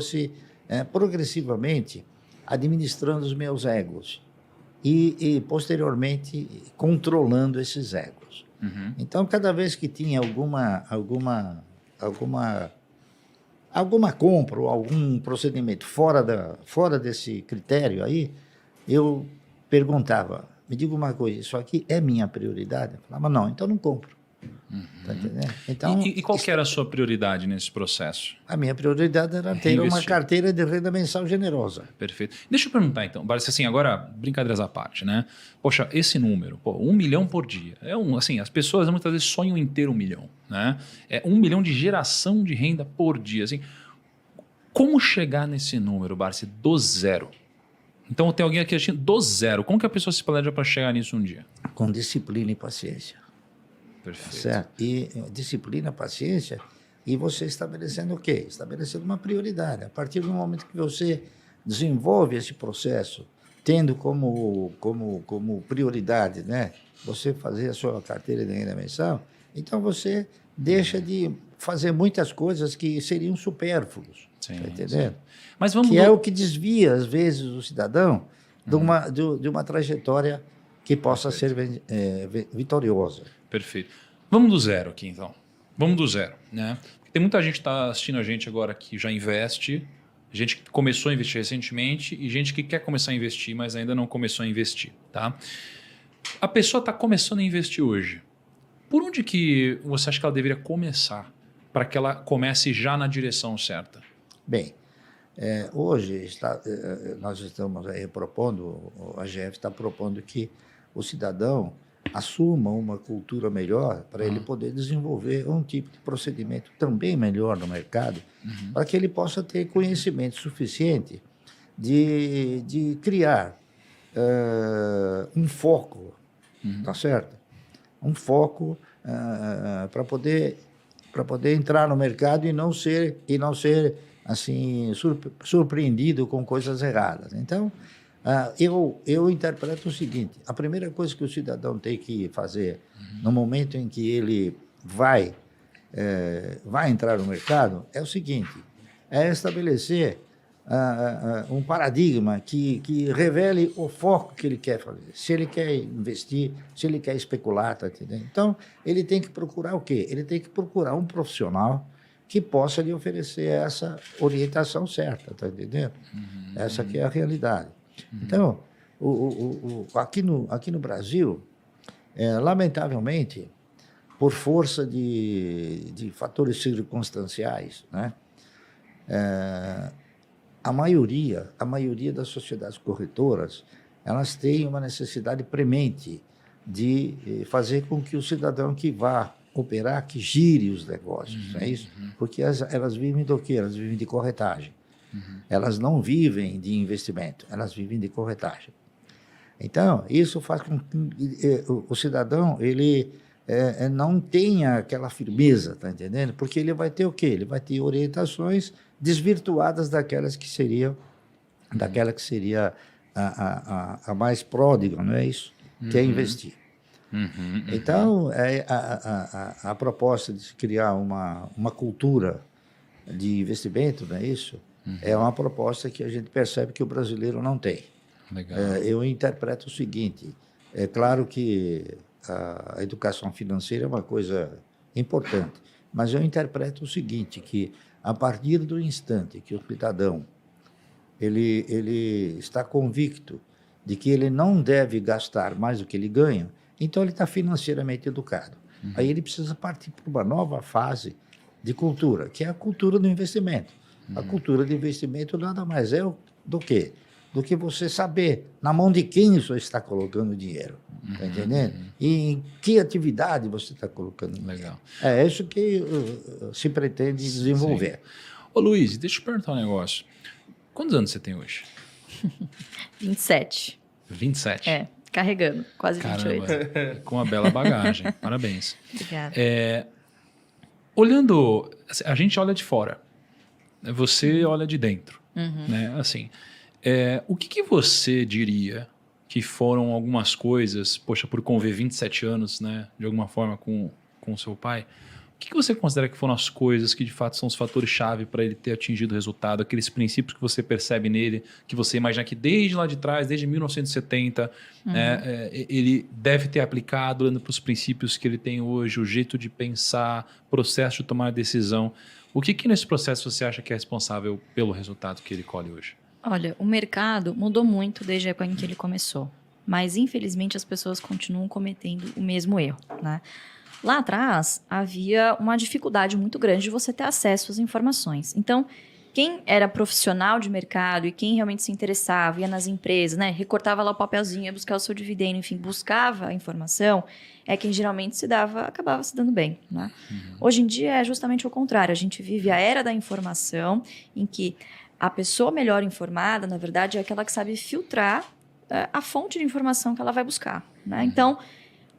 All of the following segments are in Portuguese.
fosse progressivamente administrando os meus egos e posteriormente controlando esses egos. Então, cada vez que tinha alguma compra ou algum procedimento fora desse critério aí, eu perguntava, me diga uma coisa, isso aqui é minha prioridade? Eu falava, não, então não compro. Tá entendendo? Então, e qual que era a sua prioridade nesse processo? A minha prioridade era ter uma carteira de renda mensal generosa. Perfeito. Deixa eu perguntar então, assim, agora, brincadeiras à parte, né? Poxa, esse número, 1 milhão por dia. Assim, as pessoas muitas vezes sonham em ter 1 milhão, né? É 1 milhão de geração de renda por dia. Assim, como chegar nesse número, Barsi, do zero? Então tem alguém aqui assistindo do zero. Como que a pessoa se planeja para chegar nisso um dia? Com disciplina e paciência. Perfeito. Certo? E disciplina, paciência, e você estabelecendo o quê? Estabelecendo uma prioridade. A partir do momento que você desenvolve esse processo, tendo como prioridade, né, você fazer a sua carteira de renda mensal, então você deixa de fazer muitas coisas que seriam supérfluos. Tá entendendo? Mas vamos é o que desvia, às vezes, o cidadão de uma trajetória que possa ser vitoriosa. Perfeito. Vamos do zero aqui, então. Vamos do zero, né? Tem muita gente que está assistindo a gente agora que já investe, gente que começou a investir recentemente e gente que quer começar a investir, mas ainda não começou a investir, tá? A pessoa está começando a investir hoje. Por onde que você acha que ela deveria começar para que ela comece já na direção certa? Bem, hoje nós estamos aí propondo, a AGF está propondo que o cidadão assuma uma cultura melhor para ele poder desenvolver um tipo de procedimento também melhor no mercado, para que ele possa ter conhecimento suficiente de criar um foco, tá certo? Um foco para poder entrar no mercado e não ser assim surpreendido com coisas erradas. Então, eu interpreto o seguinte: a primeira coisa que o cidadão tem que fazer no momento em que ele vai entrar no mercado é o seguinte: é estabelecer um paradigma que revele o foco que ele quer fazer. Se ele quer investir, se ele quer especular, tá entendendo? Então, ele tem que procurar o quê? Ele tem que procurar um profissional que possa lhe oferecer essa orientação certa, tá entendendo? Essa que é a realidade. Então, aqui no Brasil, lamentavelmente, por força de fatores circunstanciais, né, a maioria das sociedades corretoras, elas têm uma necessidade premente de fazer com que o cidadão que vá operar, que gire os negócios, não é isso? Porque elas vivem do quê? Elas vivem de corretagem. Elas não vivem de investimento, elas vivem de corretagem. Então, isso faz com que o cidadão ele não tenha aquela firmeza, tá entendendo? Porque ele vai ter o quê? Ele vai ter orientações desvirtuadas daquela que seria a mais pródiga, não é isso? Que é investir. Então, a proposta de se criar uma cultura de investimento, não é isso? É uma proposta que a gente percebe que o brasileiro não tem. Legal. Eu interpreto o seguinte: é claro que a educação financeira é uma coisa importante, mas eu interpreto o seguinte, que a partir do instante que o cidadão ele está convicto de que ele não deve gastar mais do que ele ganha, então ele está financeiramente educado. Aí ele precisa partir para uma nova fase de cultura, que é a cultura do investimento. A cultura de investimento nada mais é do que você saber na mão de quem você está colocando dinheiro, tá entendendo? E em que atividade você está colocando. Legal. É isso que se pretende desenvolver. Sim. Ô Luiz, deixa eu perguntar um negócio. Quantos anos você tem hoje? 27. 27? Carregando, quase Caramba, 28. com uma bela bagagem. Parabéns. Obrigada. Olhando, a gente olha de fora, você olha de dentro, né? Assim, o que você diria que foram algumas coisas, poxa, por conviver 27 anos, né, de alguma forma com seu pai, que você considera que foram as coisas que de fato são os fatores-chave para ele ter atingido o resultado? Aqueles princípios que você percebe nele, que você imagina que desde lá de trás, desde 1970, ele deve ter aplicado, olhando para os princípios que ele tem hoje, o jeito de pensar, processo de tomar decisão. O que nesse processo você acha que é responsável pelo resultado que ele colhe hoje? Olha, o mercado mudou muito desde a época em que ele começou. Mas, infelizmente, as pessoas continuam cometendo o mesmo erro, né? Lá atrás, havia uma dificuldade muito grande de você ter acesso às informações. Então, quem era profissional de mercado e quem realmente se interessava, ia nas empresas, né, recortava lá o papelzinho, ia buscar o seu dividendo, enfim, buscava a informação, é quem geralmente acabava se dando bem, né? Hoje em dia é justamente o contrário. A gente vive a era da informação, em que a pessoa melhor informada, na verdade, é aquela que sabe filtrar a fonte de informação que ela vai buscar, né? Então,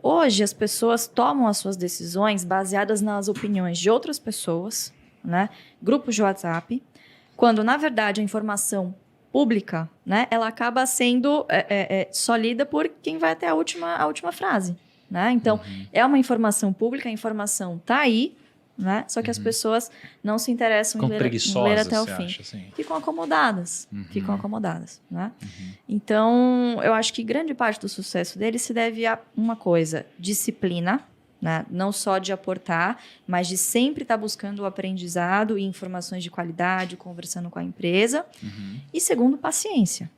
hoje, as pessoas tomam as suas decisões baseadas nas opiniões de outras pessoas, né? Grupos de WhatsApp, quando, na verdade, a informação pública, né, ela acaba sendo só lida por quem vai até a última frase, né? Então, é uma informação pública, a informação está aí, né? Só que as pessoas não se interessam em ler até o fim. Assim? Ficam acomodadas, né? Então, eu acho que grande parte do sucesso dele se deve a uma coisa, disciplina, né? Não só de aportar, mas de sempre estar buscando o aprendizado e informações de qualidade, conversando com a empresa. E segundo, paciência.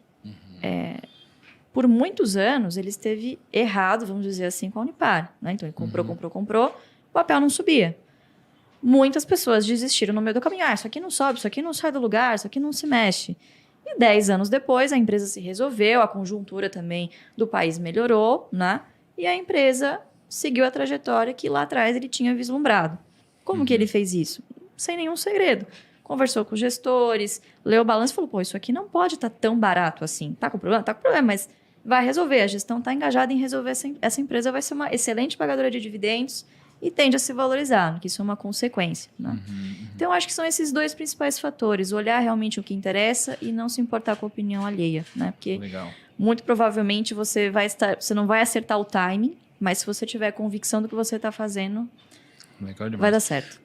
Por muitos anos, ele esteve errado, vamos dizer assim, com a Unipar, né? Então, ele comprou, o papel não subia. Muitas pessoas desistiram no meio do caminho. Isso aqui não sobe, isso aqui não sai do lugar, isso aqui não se mexe. E 10 anos depois, a empresa se resolveu, a conjuntura também do país melhorou, né? E a empresa seguiu a trajetória que lá atrás ele tinha vislumbrado. Como que ele fez isso? Sem nenhum segredo. Conversou com os gestores, leu o balanço e falou, isso aqui não pode estar tão barato assim. Tá com problema? Tá com problema, mas vai resolver. A gestão está engajada em resolver. Essa empresa vai ser uma excelente pagadora de dividendos e tende a se valorizar, que isso é uma consequência, né? Então, eu acho que são esses dois principais fatores. Olhar realmente o que interessa e não se importar com a opinião alheia, né? Porque muito provavelmente você não vai acertar o timing, mas se você tiver convicção do que você está fazendo, vai dar certo.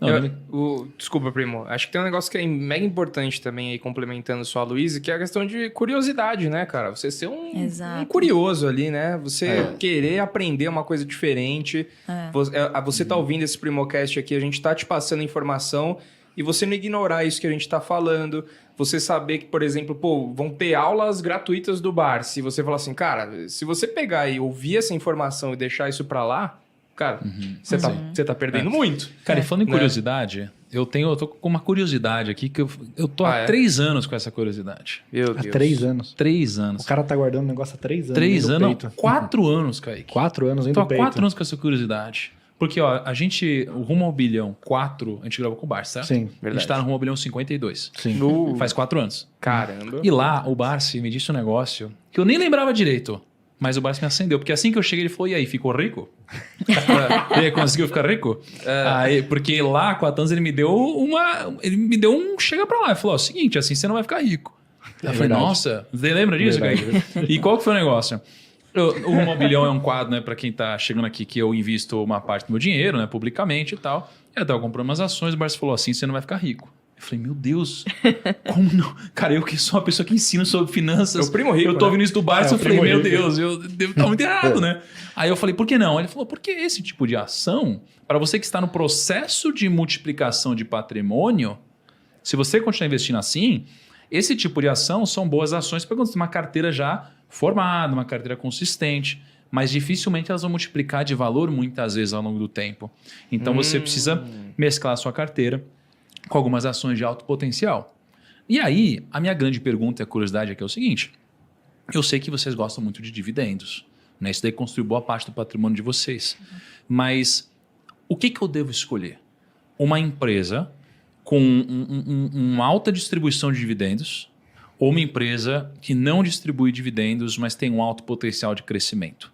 Desculpa, primo. Acho que tem um negócio que é mega importante também aí, complementando só a Luísa, que é a questão de curiosidade, né, cara? Você ser um curioso ali, né? Você querer aprender uma coisa diferente. Você tá ouvindo esse Primocast aqui, a gente tá te passando informação e você não ignorar isso que a gente tá falando. Você saber que, por exemplo, vão ter aulas gratuitas do bar. Se você falar assim, cara, se você pegar e ouvir essa informação e deixar isso pra lá, cara, você tá perdendo muito. Cara, e falando em curiosidade, eu tô com uma curiosidade aqui, que eu tô há 3 anos com essa curiosidade. Meu Deus. Há 3 anos? 3 anos. O cara tá guardando o negócio há 3 anos. 3 anos? 4 anos, Kaique. 4 anos Tô ainda há 4 anos com essa curiosidade. Porque, ó, o Rumo ao Bilhão 4, a gente gravou com o Barsi, certo? Sim, verdade. A gente tá no Rumo ao Bilhão 52. Sim. Faz 4 anos. Caramba. E lá, o Barsi me disse um negócio que eu nem lembrava direito. Mas o Barsi me acendeu. Porque assim que eu cheguei, ele falou, e aí, ficou rico? E aí, conseguiu ficar rico? Aí, porque lá, com a Tanza, ele me deu um chega pra lá. Ele falou, seguinte, assim você não vai ficar rico. Eu falei, nossa, você lembra disso, Kaique? E qual que foi o negócio? O Rumo ao Bilhão é um quadro, né, para quem tá chegando aqui, que eu invisto uma parte do meu dinheiro, né, publicamente e tal. E até eu comprei umas ações, o Barsi falou assim, você não vai ficar rico. Eu falei, meu Deus, como não? Cara, eu que sou uma pessoa que ensina sobre finanças. É o primo rico, eu tô ouvindo isso do Barsi, eu falei, meu rico. Deus, eu devo estar muito errado, né? Aí eu falei, por que não? Ele falou, porque esse tipo de ação, para você que está no processo de multiplicação de patrimônio, se você continuar investindo assim, esse tipo de ação são boas ações para quando você tem uma carteira já formada, uma carteira consistente, mas dificilmente elas vão multiplicar de valor muitas vezes ao longo do tempo. Então você precisa mesclar a sua carteira com algumas ações de alto potencial. E aí, a minha grande pergunta e a curiosidade aqui é o seguinte, eu sei que vocês gostam muito de dividendos, né? Isso daí construiu boa parte do patrimônio de vocês, mas o que eu devo escolher? Uma empresa com uma alta distribuição de dividendos ou uma empresa que não distribui dividendos, mas tem um alto potencial de crescimento?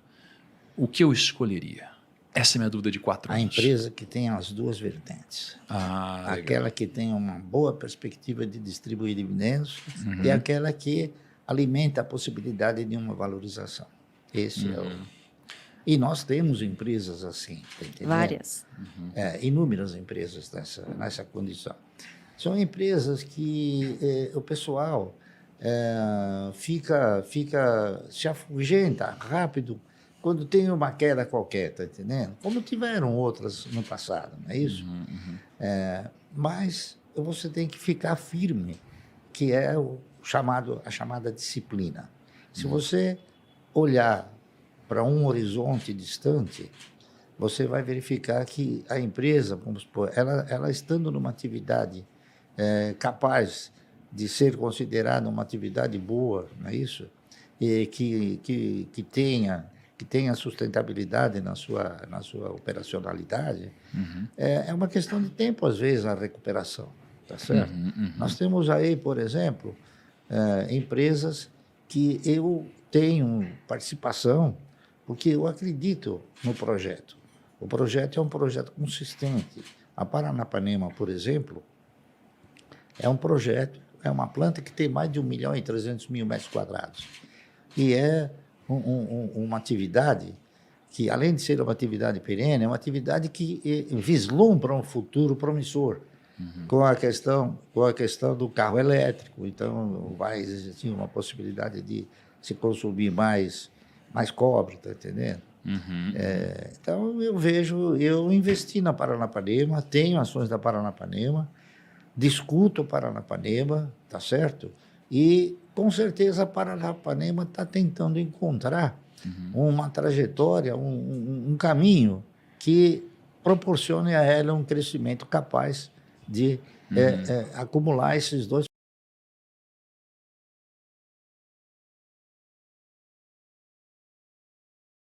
O que eu escolheria? Essa é a minha dúvida de 4 anos. A empresa que tem as duas vertentes. Aquela que tem uma boa perspectiva de distribuir dividendos e aquela que alimenta a possibilidade de uma valorização. Esse é o... E nós temos empresas assim, tá entendendo? Várias. Inúmeras empresas nessa condição. São empresas que o pessoal se afugenta rápido quando tem uma queda qualquer, tá entendendo? Como tiveram outras no passado, não é isso? Mas você tem que ficar firme, que é a chamada disciplina. Se você olhar para um horizonte distante, você vai verificar que a empresa, vamos supor, ela estando numa atividade capaz de ser considerada uma atividade boa, não é isso? E que tenha sustentabilidade na sua operacionalidade, é uma questão de tempo, às vezes, a recuperação, tá certo? Nós temos aí, por exemplo, empresas que eu tenho participação porque eu acredito no projeto. O projeto é um projeto consistente. A Paranapanema, por exemplo, é um projeto, é uma planta que tem mais de 1.300.000 metros quadrados. E é uma atividade que, além de ser uma atividade perene, é uma atividade que vislumbra um futuro promissor, com a questão do carro elétrico. Então, vai existir uma possibilidade de se consumir mais cobre, está entendendo? Então, eu investi na Paranapanema, tenho ações da Paranapanema, discuto o Paranapanema, tá certo? E, com certeza, a Paranapanema está tentando encontrar uma trajetória, um caminho que proporcione a ela um crescimento capaz de acumular esses dois